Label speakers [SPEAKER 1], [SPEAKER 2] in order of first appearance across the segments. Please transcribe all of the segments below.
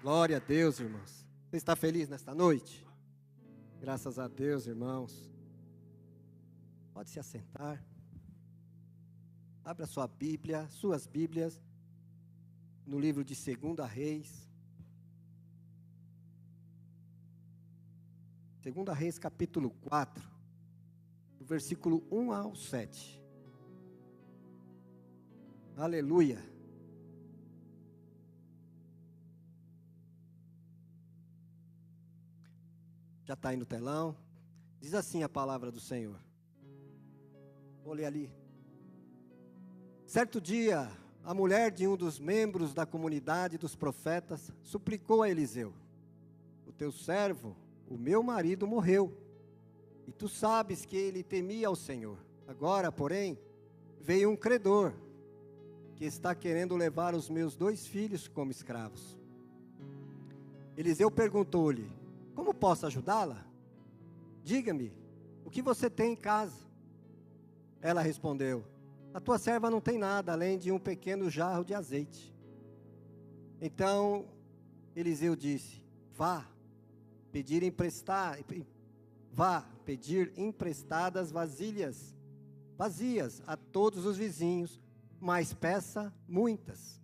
[SPEAKER 1] Glória a Deus, irmãos. Você está feliz nesta noite? Graças a Deus, irmãos. Pode se assentar. Abra sua Bíblia, suas Bíblias, no livro de 2 Reis. 2 Reis, capítulo 4, do versículo 1 ao 7. Aleluia. Já está aí no telão. Diz assim a palavra do Senhor. Vou ler ali. Certo dia, a mulher de um dos membros da comunidade dos profetas suplicou a Eliseu: o teu servo, o meu marido, morreu, e tu sabes que ele temia ao Senhor. Agora, porém, veio um credor, que está querendo levar os meus 2 filhos como escravos. Eliseu perguntou-lhe: como posso ajudá-la? Diga-me, o que você tem em casa? Ela respondeu: a tua serva não tem nada, além de um pequeno jarro de azeite. Então, Eliseu disse: vá pedir emprestadas vasilhas vazias a todos os vizinhos, mas peça muitas.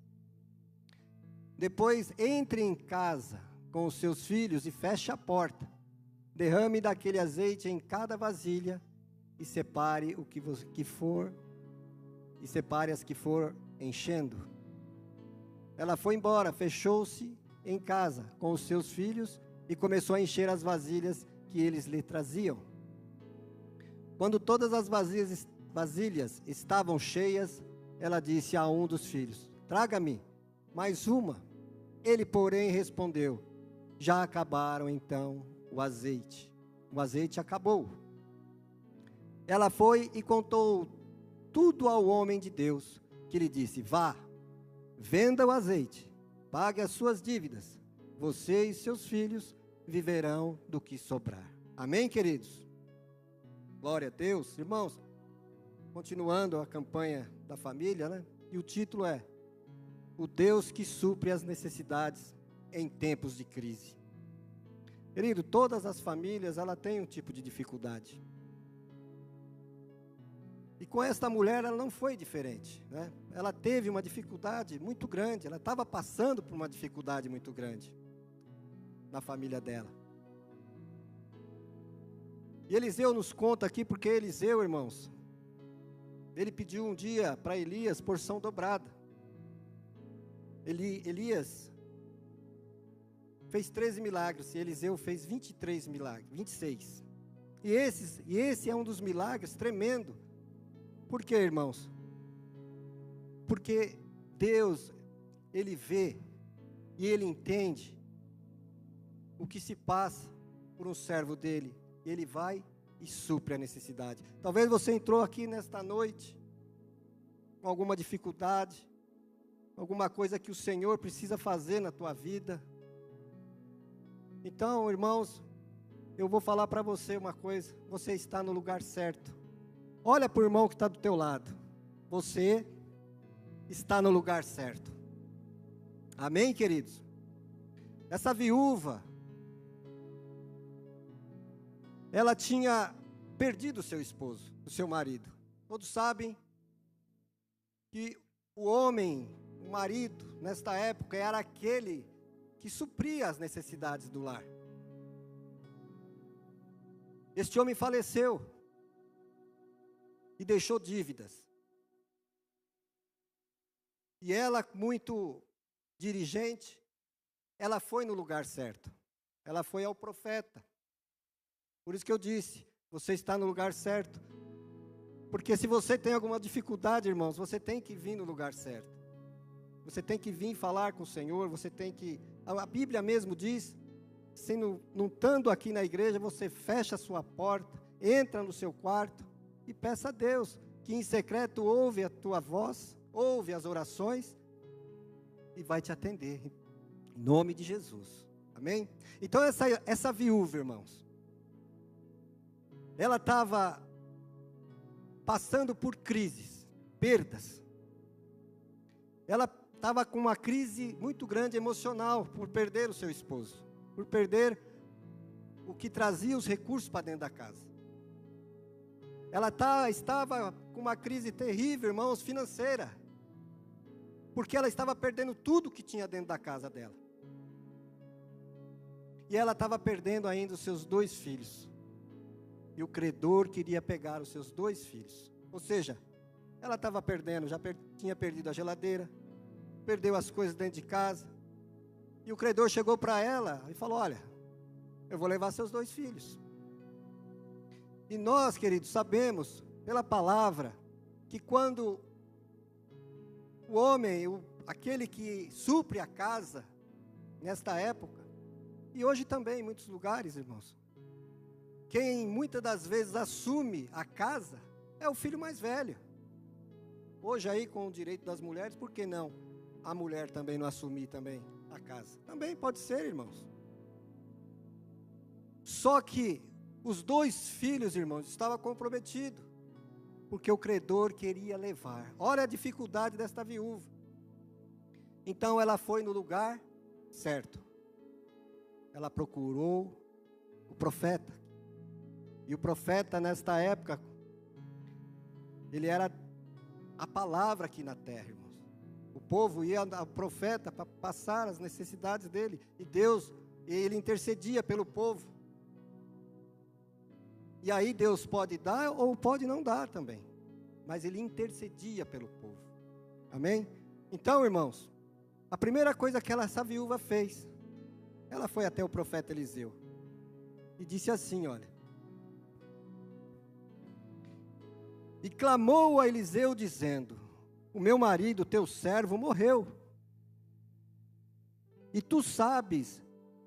[SPEAKER 1] Depois entre em casa com os seus filhos e feche a porta. Derrame daquele azeite em cada vasilha e separe separe as que for enchendo. Ela foi embora, fechou-se em casa com os seus filhos e começou a encher as vasilhas que eles lhe traziam. Quando todas as vasilhas estavam cheias, ela disse a um dos filhos: traga-me mais uma. Ele, porém, respondeu: já acabaram então o azeite. O azeite acabou. Ela foi e contou tudo ao homem de Deus, que lhe disse: vá, venda o azeite, pague as suas dívidas, você e seus filhos viverão do que sobrar. Amém, queridos? Glória a Deus. Irmãos, continuando a campanha da família, né? E o título é: o Deus que supre as necessidades em tempos de crise. Querido, todas as famílias, ela tem um tipo de dificuldade. E com esta mulher, ela não foi diferente, né? Ela teve uma dificuldade muito grande, ela estava passando por uma dificuldade muito grande na família dela. E Eliseu nos conta aqui, porque Eliseu, irmãos, ele pediu um dia para Elias porção dobrada. Elias fez 13 milagres, e Eliseu fez 23 milagres, 26. E esse é um dos milagres tremendo. Por quê, irmãos? Porque Deus, Ele vê e Ele entende o que se passa por um servo dEle. Ele vai e supre a necessidade. Talvez você entrou aqui nesta noite com alguma dificuldade, alguma coisa que o Senhor precisa fazer na tua vida. Então, irmãos, eu vou falar para você uma coisa: você está no lugar certo. Olha para o irmão que está do teu lado. Você está no lugar certo. Amém, queridos? Essa viúva, ela tinha perdido o seu esposo, o seu marido. Todos sabem que o homem, o marido, nesta época, era aquele que supria as necessidades do lar. Este homem faleceu e deixou dívidas. E ela, muito dirigente, ela foi no lugar certo. Ela foi ao profeta. Por isso que eu disse: você está no lugar certo. Porque se você tem alguma dificuldade, irmãos, você tem que vir no lugar certo. Você tem que vir falar com o Senhor, você tem que... A Bíblia mesmo diz, não estando aqui na igreja, você fecha a sua porta, entra no seu quarto e peça a Deus, que em secreto ouve a tua voz, ouve as orações e vai te atender, em nome de Jesus. Amém? Então essa viúva, irmãos, ela estava passando por crises, perdas. Ela estava com uma crise muito grande emocional por perder o seu esposo, por perder o que trazia os recursos para dentro da casa. Ela estava com uma crise terrível, irmãos, financeira, porque ela estava perdendo tudo que tinha dentro da casa dela. E ela estava perdendo ainda os seus 2 filhos. E o credor queria pegar os seus 2 filhos. Ou seja, ela estava perdendo, tinha perdido a geladeira, perdeu as coisas dentro de casa. E o credor chegou para ela e falou: olha, eu vou levar seus 2 filhos. E nós, queridos, sabemos pela palavra que quando o homem, aquele que supre a casa, nesta época, e hoje também em muitos lugares, irmãos, quem muitas das vezes assume a casa é o filho mais velho. Hoje aí com o direito das mulheres, por que não a mulher também não assumir também a casa? Também pode ser, irmãos. Só que os 2 filhos, irmãos, estavam comprometidos, porque o credor queria levar. Olha a dificuldade desta viúva. Então ela foi no lugar certo. Ela procurou o profeta. E o profeta nesta época, ele era a palavra aqui na terra, irmãos. O povo ia ao profeta para passar as necessidades dele. E Deus, ele intercedia pelo povo. E aí Deus pode dar ou pode não dar também. Mas ele intercedia pelo povo. Amém? Então, irmãos, a primeira coisa que essa viúva fez, ela foi até o profeta Eliseu. E disse assim, olha. E clamou a Eliseu dizendo: o meu marido, teu servo, morreu. E tu sabes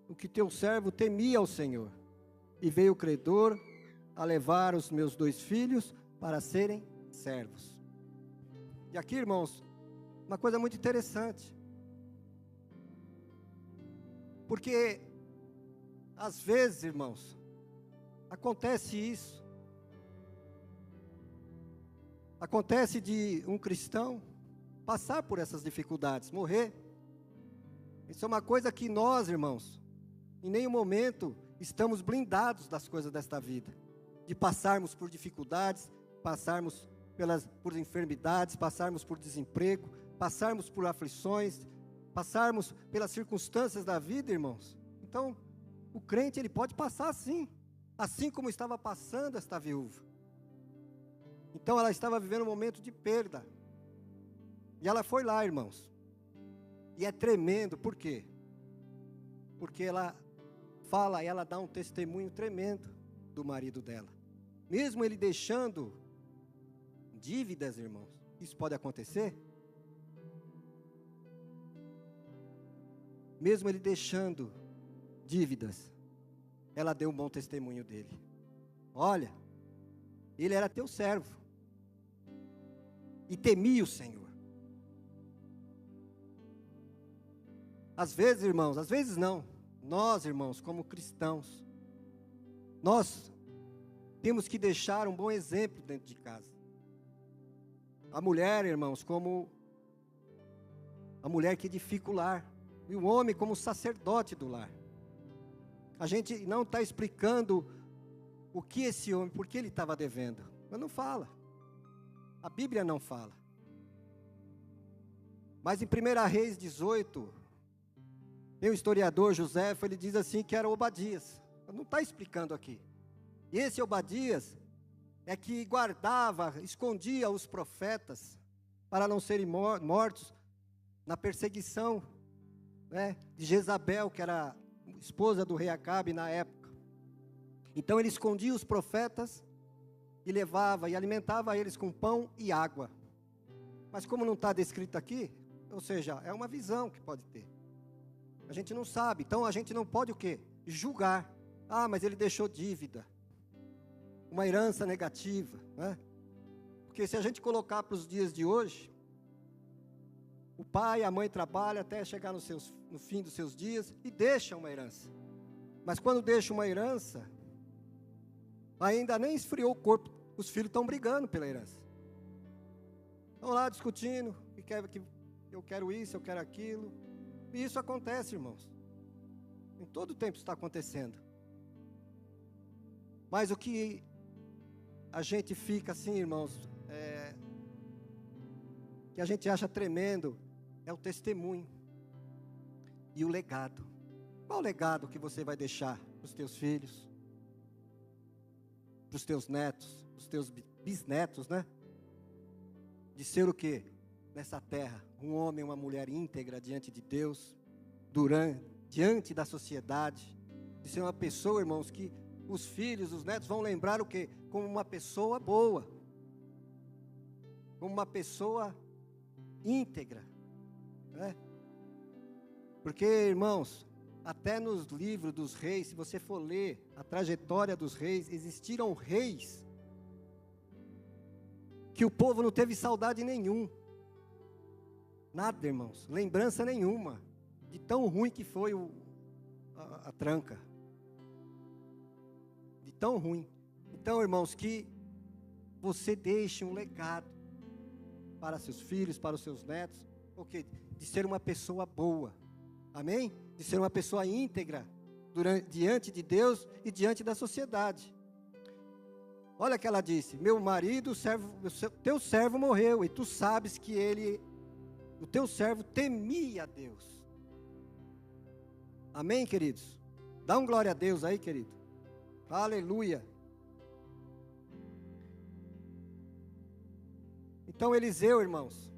[SPEAKER 1] o que teu servo temia ao Senhor. E veio o credor a levar os meus 2 filhos para serem servos. E aqui, irmãos, uma coisa muito interessante. Porque, às vezes, irmãos, acontece isso. Acontece de um cristão passar por essas dificuldades, morrer. Isso é uma coisa que nós, irmãos, em nenhum momento estamos blindados das coisas desta vida. De passarmos por dificuldades, passarmos por enfermidades, passarmos por desemprego, passarmos por aflições, passarmos pelas circunstâncias da vida, irmãos. Então, o crente, ele pode passar assim como estava passando esta viúva. Então, ela estava vivendo um momento de perda. E ela foi lá, irmãos. E é tremendo, por quê? Porque ela fala e ela dá um testemunho tremendo do marido dela. Mesmo ele deixando dívidas, irmãos, isso pode acontecer? Mesmo ele deixando dívidas, ela deu um bom testemunho dele. Olha, ele era teu servo e temia o Senhor. Às vezes, irmãos, às vezes não. Nós, irmãos, como cristãos, nós temos que deixar um bom exemplo dentro de casa. A mulher, irmãos, como a mulher que edifica o lar. E o homem como sacerdote do lar. A gente não está explicando o que esse homem, por que ele estava devendo. Mas não fala. A Bíblia não fala. Mas em 1 Reis 18, tem o historiador José, ele diz assim que era Obadias. Não está explicando aqui. E esse Obadias é que guardava, escondia os profetas para não serem mortos na perseguição, né, de Jezabel, que era esposa do rei Acabe na época. Então ele escondia os profetas e levava e alimentava eles com pão e água. Mas como não está descrito aqui, ou seja, é uma visão que pode ter. A gente não sabe, então a gente não pode o quê? Julgar. Ah, mas ele deixou dívida. Uma herança negativa, né? Porque se a gente colocar para os dias de hoje, o pai e a mãe trabalham até chegar no fim dos seus dias e deixam uma herança. Mas quando deixa uma herança, ainda nem esfriou o corpo, os filhos estão brigando pela herança. Estão lá discutindo, eu quero isso, eu quero aquilo. E isso acontece, irmãos. Em todo tempo está acontecendo. Mas o que a gente fica assim, irmãos, que a gente acha tremendo, é o testemunho e o legado. Qual o legado que você vai deixar para os teus filhos, para os teus netos, para os teus bisnetos, né? De ser o quê? Nessa terra, um homem e uma mulher íntegra diante de Deus, diante da sociedade, de ser uma pessoa, irmãos, que os filhos, os netos vão lembrar o quê? Como uma pessoa boa, como uma pessoa íntegra, né? Porque, irmãos, até nos livros dos reis, se você for ler a trajetória dos reis, existiram reis que o povo não teve saudade nenhuma. Nada, irmãos, lembrança nenhuma de tão ruim que foi a tranca. De tão ruim. Então, irmãos, que você deixe um legado para seus filhos, para os seus netos, porque de ser uma pessoa boa. Amém? De ser uma pessoa íntegra diante de Deus e diante da sociedade. Olha o que ela disse: meu marido, teu servo morreu, e tu sabes que o teu servo temia a Deus. Amém, queridos? Dá um glória a Deus aí, querido. Aleluia. Então Eliseu, irmãos,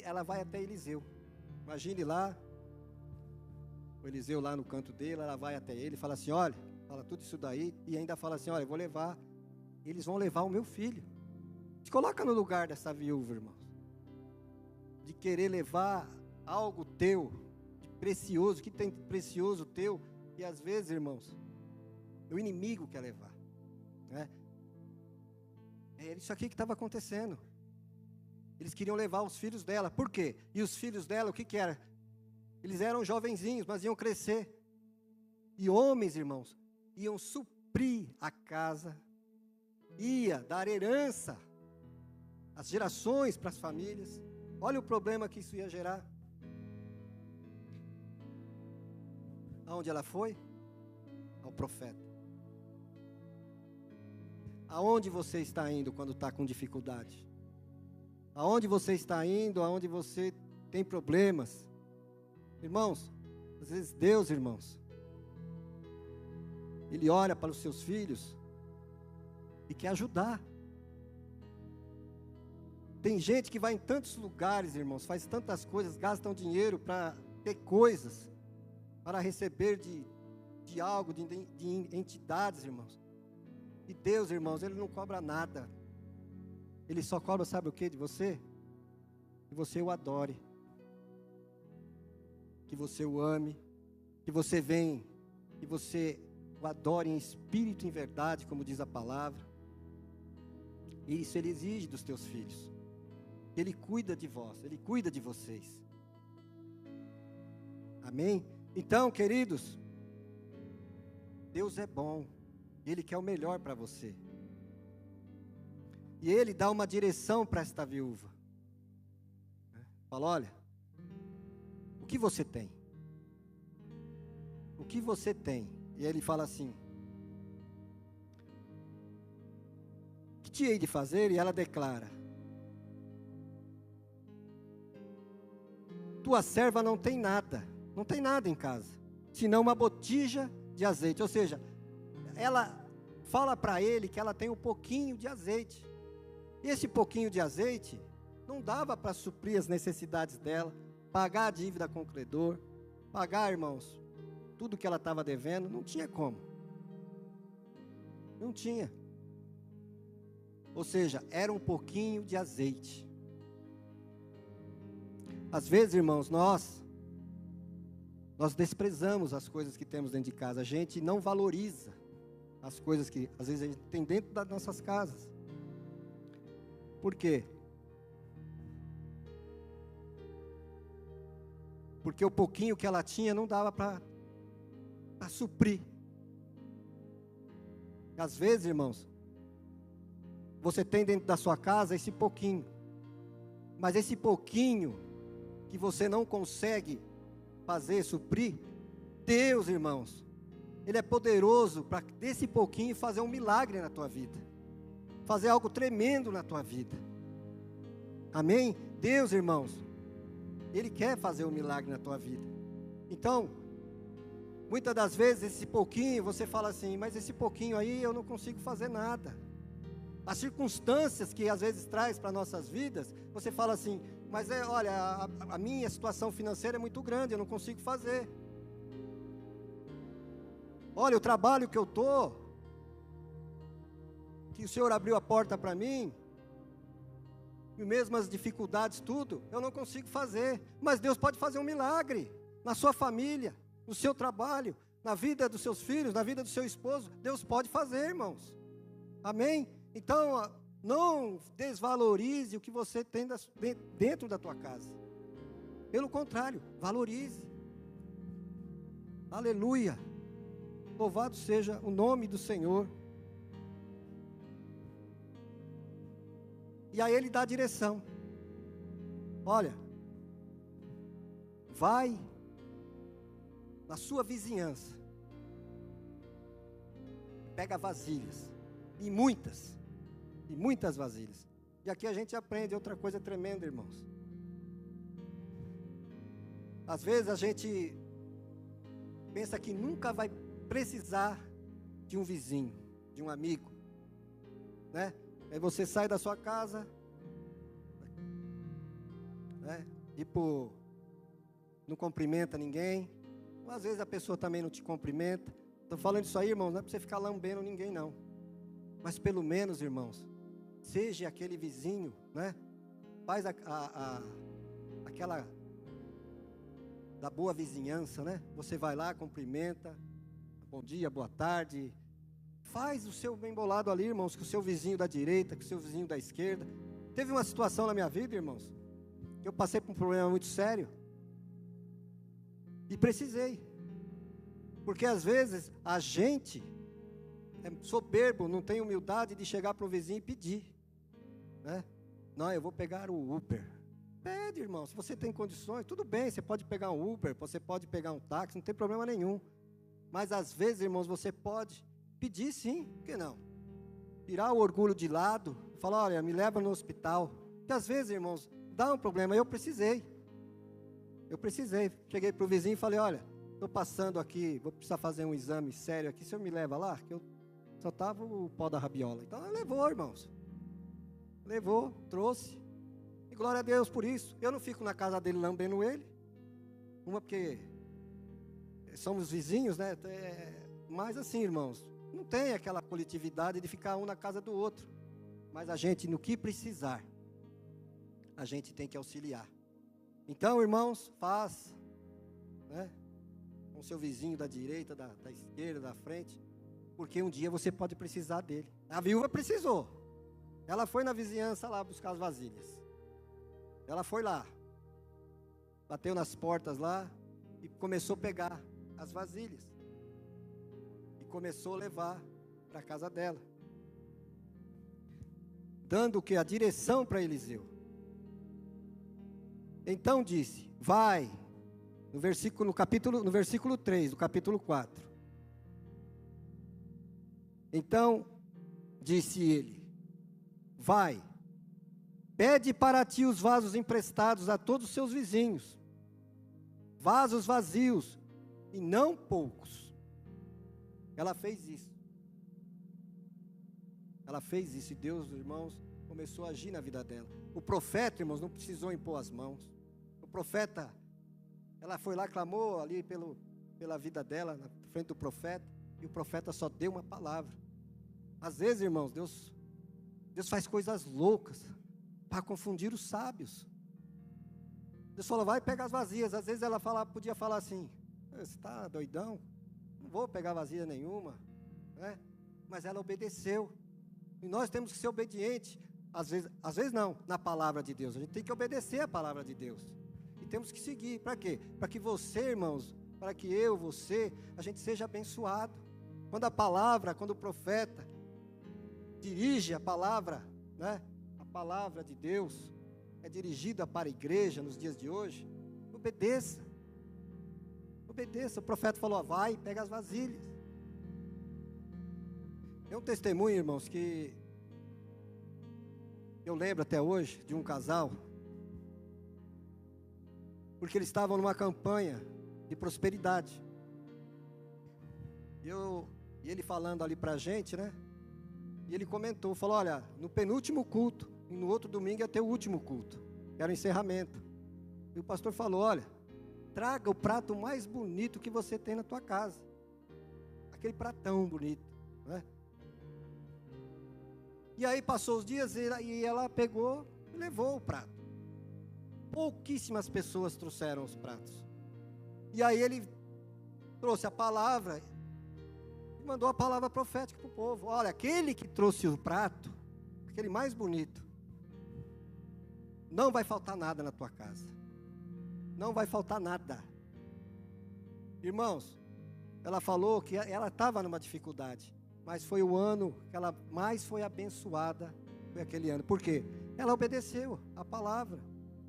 [SPEAKER 1] ela vai até Eliseu. Imagine lá, o Eliseu lá no canto dele, ela vai até ele e fala assim: olha, fala tudo isso daí, e ainda fala assim: olha, eles vão levar o meu filho. Se coloca no lugar dessa viúva, irmãos, de querer levar algo teu, de precioso, que tem de precioso teu, e às vezes, irmãos, o inimigo quer levar, né? É isso aqui que estava acontecendo. Eles queriam levar os filhos dela. Por quê? E os filhos dela, o que era? Eles eram jovenzinhos, mas iam crescer. E homens, irmãos, iam suprir a casa, ia dar herança às gerações, para as famílias. Olha o problema que isso ia gerar. Aonde ela foi? Ao profeta. Aonde você está indo quando está com dificuldade? Aonde você está indo, aonde você tem problemas? Irmãos, às vezes Deus, irmãos, Ele olha para os seus filhos e quer ajudar. Tem gente que vai em tantos lugares, irmãos, faz tantas coisas, gastam dinheiro para ter coisas, para receber de algo, de entidades, irmãos. E Deus, irmãos, Ele não cobra nada. Ele só cobra, sabe o que de você? Que você o adore, que você o ame, que você venha, que você o adore em espírito e em verdade, como diz a palavra. E isso Ele exige dos teus filhos. Ele cuida de vós, Ele cuida de vocês. Amém? Então, queridos, Deus é bom, Ele quer o melhor para você. E Ele dá uma direção para esta viúva. Fala: olha, o que você tem? O que você tem? E Ele fala assim: o que te hei de fazer? E ela declara: tua serva não tem nada em casa, senão uma botija de azeite. Ou seja, ela fala para ele que ela tem um pouquinho de azeite. E esse pouquinho de azeite não dava para suprir as necessidades dela, pagar a dívida com o credor, pagar, irmãos, tudo que ela estava devendo. Não tinha como. Não tinha. Ou seja, era um pouquinho de azeite. Às vezes, irmãos, nós desprezamos as coisas que temos dentro de casa. A gente não valoriza as coisas que às vezes a gente tem dentro das nossas casas. Por quê? Porque o pouquinho que ela tinha não dava para suprir. Às vezes, irmãos, você tem dentro da sua casa esse pouquinho, Mas esse pouquinho que você não consegue fazer, suprir, Deus, irmãos, Ele é poderoso para desse pouquinho fazer um milagre na tua vida, fazer algo tremendo na tua vida. Amém? Deus, irmãos, Ele quer fazer um milagre na tua vida. Então, muitas das vezes esse pouquinho, você fala assim, mas esse pouquinho aí eu não consigo fazer nada. As circunstâncias que às vezes traz para nossas vidas, você fala assim, mas olha, a minha situação financeira é muito grande, eu não consigo fazer. Olha, o trabalho que eu estou, que o Senhor abriu a porta para mim, e mesmo as dificuldades, tudo, eu não consigo fazer. Mas Deus pode fazer um milagre na sua família, no seu trabalho, na vida dos seus filhos, na vida do seu esposo. Deus pode fazer, irmãos. Amém? Então, não desvalorize o que você tem dentro da tua casa. Pelo contrário, valorize. Aleluia. Louvado seja o nome do Senhor. E aí Ele dá a direção. Olha, vai na sua vizinhança, pega vasilhas, e muitas vasilhas. E aqui a gente aprende outra coisa tremenda, irmãos. Às vezes a gente pensa que nunca vai precisar de um vizinho, de um amigo, né? Aí você sai da sua casa, né? Tipo, não cumprimenta ninguém. Às vezes a pessoa também não te cumprimenta. Estou falando isso aí, irmãos, não é para você ficar lambendo ninguém, não. Mas pelo menos, irmãos, seja aquele vizinho, né? Faz aquela da boa vizinhança, né? Você vai lá, cumprimenta, bom dia, boa tarde. Faz o seu bem bolado ali, irmãos, com o seu vizinho da direita, com o seu vizinho da esquerda. Teve uma situação na minha vida, irmãos, que eu passei por um problema muito sério. E precisei. Porque às vezes a gente é soberbo, não tem humildade de chegar para o vizinho e pedir, né? Não, eu vou pegar o Uber. Pede, irmão, se você tem condições, tudo bem, você pode pegar um Uber, você pode pegar um táxi, não tem problema nenhum. Mas às vezes, irmãos, você pode pedir sim, por que não? Tirar o orgulho de lado, falar, olha, me leva no hospital. Porque às vezes, irmãos, dá um problema. Eu precisei, cheguei para o vizinho e falei, olha, estou passando aqui, vou precisar fazer um exame sério aqui, o senhor me leva lá? Que eu só estava o pó da rabiola. Então, levou, irmãos. Levou, trouxe. E glória a Deus por isso. Eu não fico na casa dele lambendo ele. Uma porque somos vizinhos, né? Mas assim, irmãos, não tem aquela coletividade de ficar um na casa do outro. Mas a gente, no que precisar, a gente tem que auxiliar. Então, irmãos, faz, né? Com o seu vizinho da direita, da esquerda, da frente. Porque um dia você pode precisar dele. A viúva precisou. Ela foi na vizinhança lá buscar as vasilhas. Ela foi lá. Bateu nas portas lá e começou a pegar as vasilhas. E começou a levar para a casa dela. Dando o que? A direção para Eliseu. Então disse, vai, no versículo 3, do capítulo 4. Então disse ele, vai, pede para ti os vasos emprestados a todos os seus vizinhos, vasos vazios, e não poucos. Ela fez isso. E Deus, irmãos, começou a agir na vida dela. O profeta, irmãos, não precisou impor as mãos. O profeta, ela foi lá, clamou ali pela vida dela, na frente do profeta, e o profeta só deu uma palavra. Às vezes, irmãos, Deus faz coisas loucas para confundir os sábios. Deus falou, vai pegar as vazias. Às vezes ela podia falar assim, você está doidão? Não vou pegar vazia nenhuma, né? Mas ela obedeceu. E nós temos que ser obedientes. Às vezes não, na palavra de Deus. A gente tem que obedecer a palavra de Deus. E temos que seguir. Para quê? Para que você, irmãos, para que eu, você, a gente seja abençoado. Quando o profeta dirige a palavra, né? A palavra de Deus, é dirigida para a igreja nos dias de hoje, obedeça. Obedeça. O profeta falou: ó, vai, pega as vasilhas. Tem um testemunho, irmãos, que eu lembro até hoje de um casal, porque eles estavam numa campanha de prosperidade. E ele falando ali pra gente, né? E ele comentou, falou: olha, no penúltimo culto, e no outro domingo ia ter o último culto, que era o encerramento. E o pastor falou: olha, traga o prato mais bonito que você tem na tua casa. Aquele pratão bonito, né? E aí passou os dias e ela pegou e levou o prato. Pouquíssimas pessoas trouxeram os pratos. E aí ele trouxe a palavra e mandou a palavra profética para o povo. Olha, aquele que trouxe o prato, aquele mais bonito, não vai faltar nada na tua casa. Não vai faltar nada. Irmãos, ela falou que ela estava numa dificuldade, mas foi o ano que ela mais foi abençoada, foi aquele ano. Por quê? Ela obedeceu a palavra.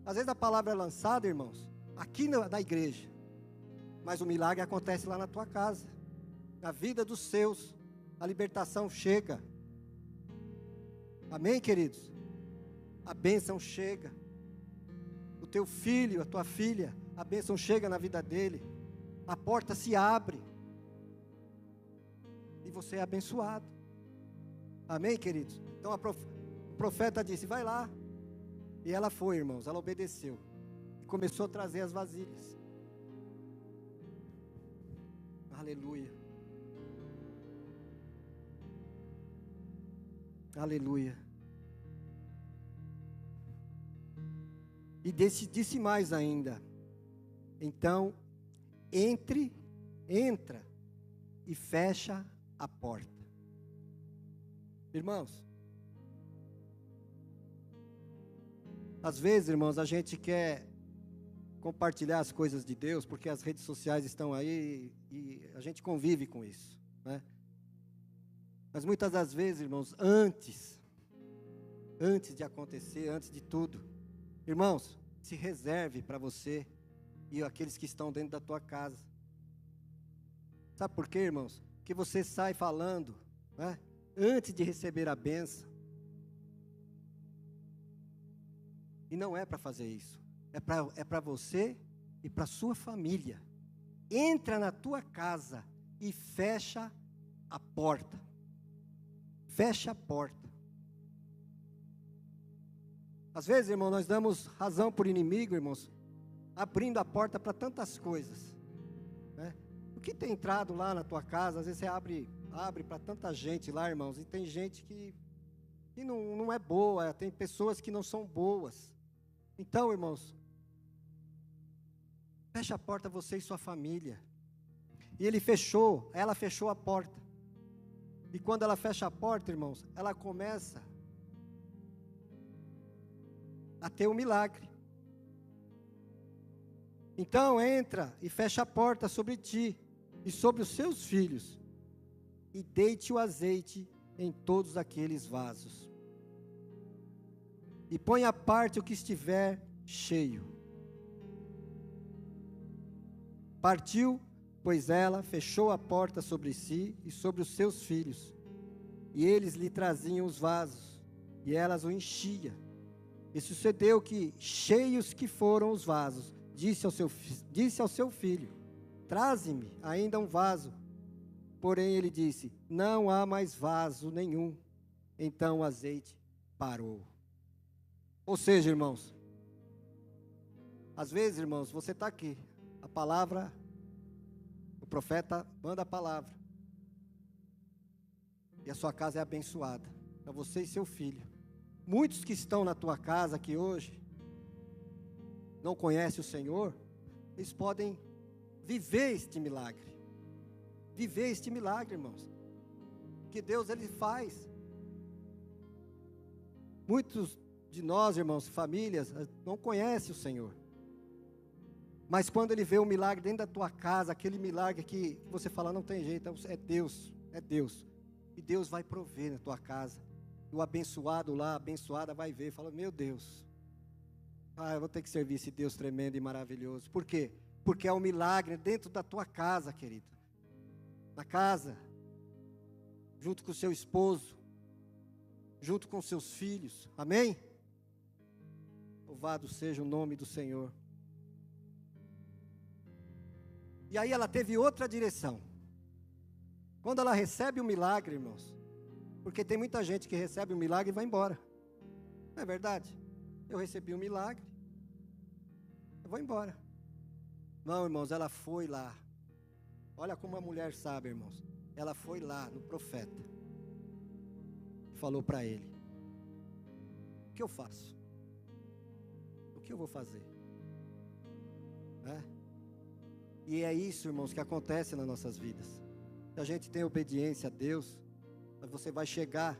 [SPEAKER 1] Às vezes a palavra é lançada, irmãos, aqui na igreja, mas o milagre acontece lá na tua casa, na vida dos seus. A libertação chega. Amém, queridos? A bênção chega. O teu filho, a tua filha, a bênção chega na vida dele. A porta se abre. E você é abençoado. Amém, queridos? Então o profeta disse: vai lá. E ela foi, irmãos, ela obedeceu. E começou a trazer as vasilhas. Aleluia. Aleluia. E disse mais ainda: então, entra e fecha a porta. Irmãos, às vezes, irmãos, a gente quer compartilhar as coisas de Deus, porque as redes sociais estão aí e a gente convive com isso, né? Mas muitas das vezes, irmãos, antes de acontecer, antes de tudo, irmãos, se reserve para você e aqueles que estão dentro da tua casa. Sabe por quê, irmãos? Que você sai falando, né, antes de receber a bênção. E não é para fazer isso. É para você e para sua família. Entra na tua casa e fecha a porta. Fecha a porta. Às vezes, irmão, nós damos razão por inimigo, irmãos, abrindo a porta para tantas coisas, né? O que tem entrado lá na tua casa, às vezes você abre para tanta gente lá, irmãos, e tem gente que não é boa, tem pessoas que não são boas. Então, irmãos, fecha a porta você e sua família. E ela fechou a porta. E quando ela fecha a porta, irmãos, ela começa a ter um milagre. Então entra e fecha a porta sobre ti e sobre os seus filhos, e deite o azeite em todos aqueles vasos. E põe à parte o que estiver cheio. Partiu, pois ela fechou a porta sobre si e sobre os seus filhos, e eles lhe traziam os vasos, e elas o enchia. E sucedeu que, cheios que foram os vasos, disse ao seu filho: traze-me ainda um vaso. Porém ele disse: não há mais vaso nenhum. Então o azeite parou. Ou seja, irmãos, às vezes, irmãos, você está aqui, a palavra, o profeta manda a palavra, e a sua casa é abençoada, para você e seu filho. Muitos que estão na tua casa aqui hoje, não conhecem o Senhor, eles podem viver este milagre. Viver este milagre, irmãos, que Deus ele faz. Muitos de nós, irmãos, famílias, não conhecem o Senhor. Mas quando ele vê um milagre dentro da tua casa, aquele milagre que você fala, não tem jeito, é Deus, é Deus. E Deus vai prover na tua casa. E o abençoado lá, a abençoada vai ver e fala: meu Deus, Ah, eu vou ter que servir esse Deus tremendo e maravilhoso. Por quê? Porque é um milagre dentro da tua casa, querido. Na casa, junto com o seu esposo, junto com seus filhos. Amém? Louvado seja o nome do Senhor. E aí ela teve outra direção. Quando ela recebe o milagre, irmãos, porque tem muita gente que recebe o milagre e vai embora. Não é verdade? Eu recebi um milagre, eu vou embora. Não, irmãos, ela foi lá. Olha como a mulher sabe, irmãos. Ela foi lá no profeta e falou para ele: o que eu faço? O que eu vou fazer? E é isso, irmãos, que acontece nas nossas vidas. Se a gente tem obediência a Deus, você vai chegar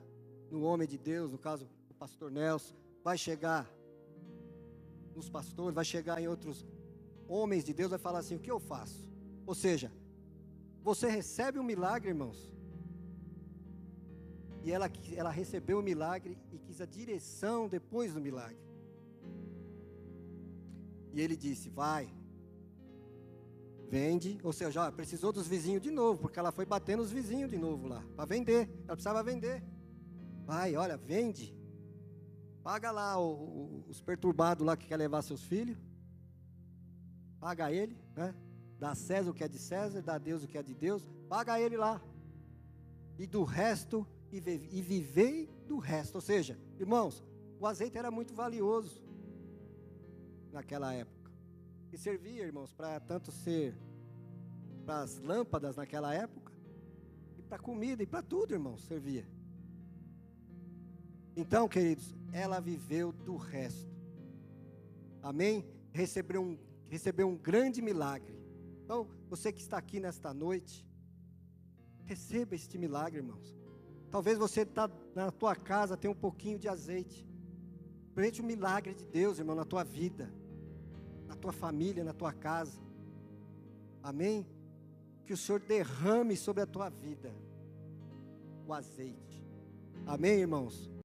[SPEAKER 1] no homem de Deus, no caso, o pastor Nelson, vai chegar nos pastores, vai chegar em outros homens de Deus, vai falar assim: o que eu faço? Ou seja, você recebe um milagre, irmãos, e ela recebeu o milagre e quis a direção depois do milagre. E ele disse: vai, vende. Ou seja, precisou dos vizinhos de novo, porque ela foi batendo os vizinhos de novo lá, para vender, ela precisava vender. Vai, olha, vende. Paga lá os perturbados lá que quer levar seus filhos. Paga ele, né? Dá a César o que é de César, dá a Deus o que é de Deus. Paga ele lá. E do resto, e vivei do resto. Ou seja, irmãos, o azeite era muito valioso naquela época. E servia, irmãos, para tanto ser para as lâmpadas naquela época, e para comida, e para tudo, irmãos, servia. Então, queridos, ela viveu do resto. Amém? Recebeu um grande milagre. Então, você que está aqui nesta noite, receba este milagre, irmãos. Talvez você está na tua casa, tem um pouquinho de azeite. Prende o milagre de Deus, irmão, na tua vida, na tua família, na tua casa. Amém? Que o Senhor derrame sobre a tua vida o azeite. Amém, irmãos?